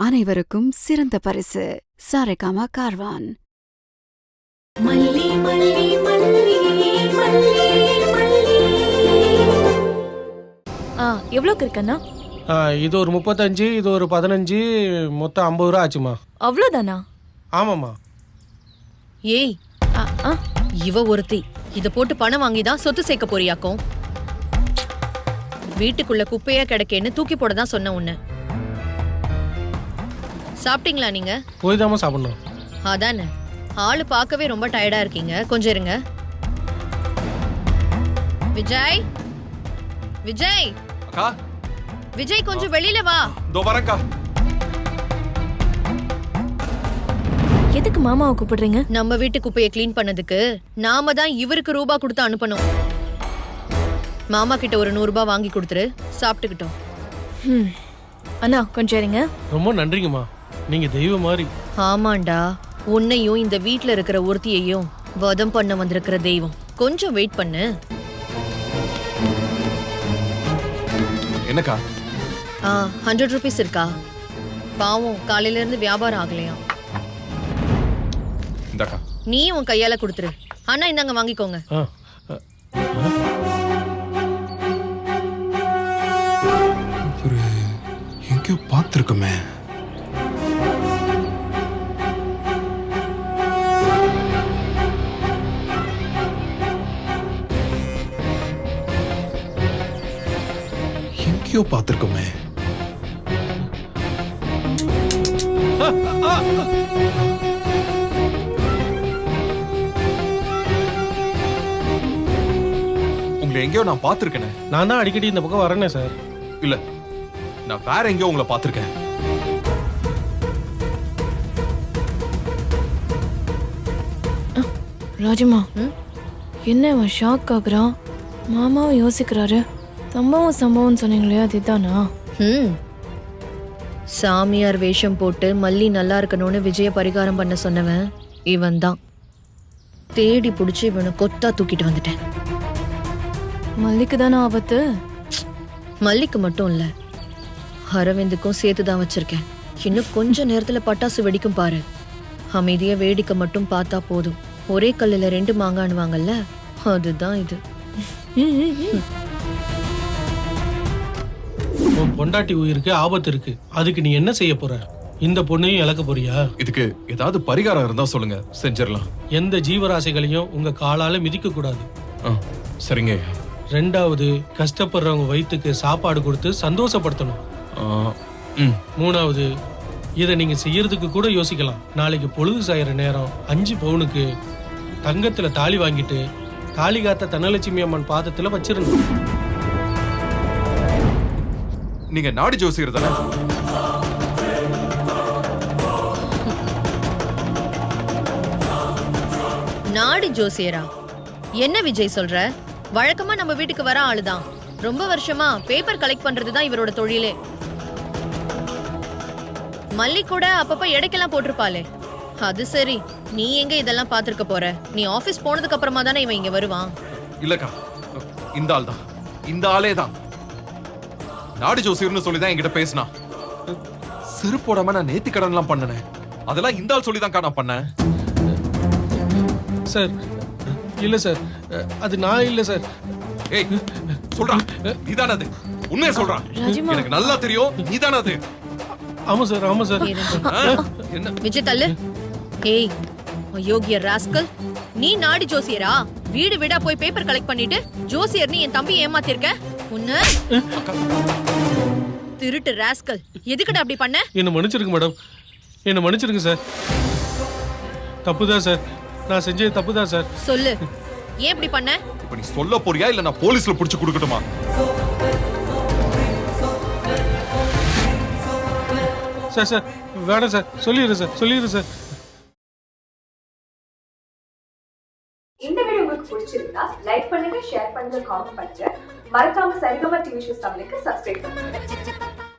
அனைவருக்கும் சிறந்த பரிசு சாரேகாமா கார்வான். எவ்வளோக்கு இருக்கண்ணா? இது ஒரு 35, இது ஒரு 15, மொத்தம் 50 ரூபா ஆச்சுமா. அவ்வளோதானா? ஆமாம்மா. ஏய், இவ ஒருத்தி இத போட்டு பணம் வாங்கிதான் சொத்து சேர்க்க போறியாக்கும். வீட்டுக்குள்ள குப்பையா கிடக்கேன்னு தூக்கி போட தான் சொன்ன உன்ன. சாப்பிட்டீங்களா நீங்க? போய் தாமா சாப்பிடணும். அதானே, ஆளு பார்க்கவே ரொம்ப டயர்டா இருக்கீங்க. கொஞ்சம் இருங்க. விஜய், விஜய், அக்கா, விஜய் கொஞ்சம் வெளியில வா. தோ வரேன்க்கா. எதுக்கு மாமாவை கூப்பிடுறீங்க? நம்ம வீட்டு குப்பையை க்ளீன் பண்ணதுக்கு நாம தான் இவருக்கு ரூபா கொடுத்து அனுப்பணும். மாமா கிட்ட ஒரு 100 ரூபாய் வாங்கி கொடுத்துரு, சாப்பிட்டுக்கிட்டோம். அண்ணா கொஞ்சம் இருங்க. ரொம்ப நன்றிங்கம்மா, நீங்க தெய்வம் மாதிரி. ஆமாண்டா, உன்னையும் இந்த வீட்ல இருக்கிற ஒருத்தியையும் வதம் பண்ண வந்திருக்கிற தெய்வம். கொஞ்சம் வெயிட் பண்ணு. என்னக்கா? 100 ரூபீஸ் இருக்கா? பாவம், காலையில இருந்து வியாபாரம் ஆகலையா. இந்தாக்கா. நீ உன் கையால கொடுத்துரு. அண்ணா இந்தாங்க வாங்கிக்கோங்க. ஒரு எங்கேயோ பார்த்துருக்கோமே. எங்கேயோ பார்த்துருக்கோமே. உங்களை எங்கேயோ நான் பார்த்திருக்கேனே. நான் தான் அடிக்கடி இந்த பக்கம் வரேனே சார். இல்ல, நான் வேற எங்கேயோ உங்களை பார்த்திருக்கேன். ராஜம்மா, என்ன அவன் ஷாக் ஆகுறான்? மாமாவும் யோசிக்கிறாரு. சம்பவம் சொன்னீங்களே, அதுதானா? சாமியார் வேஷம் போட்டு மல்லி நல்லா இருக்கணும்னு விஜய பரிகாரம் பண்ண சொன்னவன் இவன் தான். தேடி புடிச்சு இவனை கொத்தா தூக்கிட்டு வந்துட்டேன். மல்லிக்கு தானே ஆபத்து? மல்லிக்கு மட்டும் இல்ல, அரவிந்துக்கும் சேர்த்துதான் வச்சிருக்கேன். இன்னும் கொஞ்ச நேரத்துல பட்டாசு வெடிக்கும் பாரு. அமைதியா வேடிக்கை மட்டும் பார்த்தா போதும். ஒரே கல்லுல 2 மாங்கானுவாங்கல்ல, அதுதான் இது. உன் பொண்டாட்டி உயிருக்கு ஆபத்து இருக்கு, அதுக்கு நீ என்ன செய்ய போற? இந்த பொண்ணையும் இழக்க போறியா? இதுக்கு ஏதாவது பரிகாரம் இருந்தா சொல்லுங்க, செஞ்சிடலாம். எந்த ஜீவராசிகளையும் உங்க காலால மிதிக்க கூடாது. சரிங்க. 2வது, கஷ்டப்படுறவங்க வயிற்றுக்கு சாப்பாடு கொடுத்து சந்தோஷப்படுத்தணும். 3வது, இதை நீங்க செய்யறதுக்கு கூட யோசிக்கலாம். நாளைக்கு பொழுது சாயிற நேரம் 5 பவுனுக்கு தங்கத்துல தாலி வாங்கிட்டு காளிகாத்த தனலட்சுமி அம்மன் பாதத்துல வச்சிருந்தோம். நீங்க நாடி ஜோசியர் தானே? நாடி ஜோசியரா? என்ன விஜய் சொல்ற? வழக்கமா நம்ம வீட்டுக்கு வர ஆளுதான். ரொம்ப வருஷமா பேப்பர் கலெக்ட் பண்றதுதான் இவரோட தொழிலே. மல்லி கூட அப்பப்ப எடைக்கெல்லாம் போட்டிருப்பாளே. அது சரி, நீ எங்க இதெல்லாம் பாத்துருக்க போற? நீ ஆபீஸ் போனதுக்கு அப்புறமா தானே இவன் இங்க வருவான். இல்லக்கா, இந்த ஆள் தான், இந்த ஆளே தான் நாடி ஜோசியர்னு சொல்லிதான் என்கிட்ட பேசினா. செருப்போடாம நான் நேத்தி கடன் எல்லாம் பண்ணனே, அதெல்லாம் இந்த ஆள் சொல்லிதான் நான் பண்ணேன். சார் இல்ல சார், அது நான் இல்ல சார். ஏய், சொல்றா, நீதானே அது? உண்மையை சொல்றா, எனக்கு நல்லா தெரியும், நீதானே அது? ஆமா சார், ஆமா சார். என்ன விஜய் தள்ளு. ஏய் யோகிய ராஸ்கல், நீ நாடி ஜோசியரா? வீடு வீடா போய் பேப்பர் கலெக்ட் பண்ணிட்டு ஜோசியர் நீ என் தம்பி ஏமாத்திருக்க. உன்ன திருட்டு ராஸ்கல், எதுக்குடா அப்படி பண்ண? என்ன மன்னிச்சிருங்க மேடம், என்ன மன்னிச்சிருங்க சார். தப்புதான் சார், நான் செஞ்சது தப்புதான் சார். சொல்லு, ஏன் இப்படி பண்ண? இப்ப நீ சொல்ல போறியா இல்ல நான் போலீஸ்ல புடிச்சு கொடுக்கட்டுமா? சார் சார் வேணாம் சார், சொல்லிடுறேன் சார், சொல்லிடுறேன் சார். இந்த வீடியோ உங்களுக்கு பிடிச்சிருந்தா லைக் பண்ணுங்க, ஷேர் பண்ணுங்க, காமெண்ட் பண்ணுங்க. மறக்காம சரிகமா டிவி ஷோஸ் தமிழுக்கு சப்ஸ்கிரைப் பண்ணுங்க.